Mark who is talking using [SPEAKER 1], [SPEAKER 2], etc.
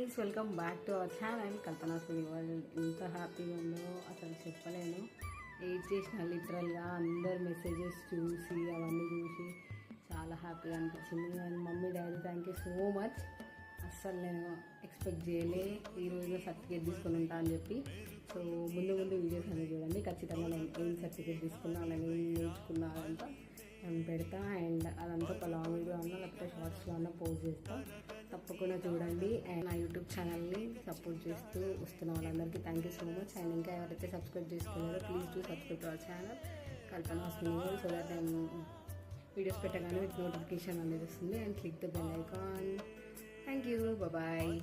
[SPEAKER 1] Guys, welcome back to our channel Kalpana studio world. ఎంత హ్యాపీగా ఉందో అసలు చెప్పలేను. ఏడ్ చేసిన లిటరల్గా అందరు మెసేజెస్ చూసి అవన్నీ చూసి చాలా హ్యాపీగా అనిపించింది. And mummy daddy thank you so much. అస్సలు నేను ఎక్స్పెక్ట్ చేయలే ఈరోజు సర్టిఫికేట్ తీసుకుని ఉంటా అని చెప్పి. సో ముందు వీడియోస్ అనేది చూడండి. ఖచ్చితంగా నేను ఏం సర్టిఫికేట్ తీసుకున్నా, నేను ఏం నేర్చుకున్నా అదంతా నేను పెడతా. అండ్ అదంతా ఒక లాంగ్ వీడియో అన్నా లేకపోతే షార్ట్స్లో అన్నా పోస్ట్ చేస్తా. తప్పకుండా చూడండి. అండ్ నా యూట్యూబ్ ఛానల్ని సపోర్ట్ చేస్తూ వస్తున్న వాళ్ళందరికీ thank you so much. And ఇంకా ఎవరైతే సబ్స్క్రైబ్ చేసుకున్నారో please do subscribe to our channel Kalpana studio, so that నేను వీడియోస్ పెట్టగానే మీకు నోటిఫికేషన్ అనేది వస్తుంది. And click the bell icon. Thank you, bye.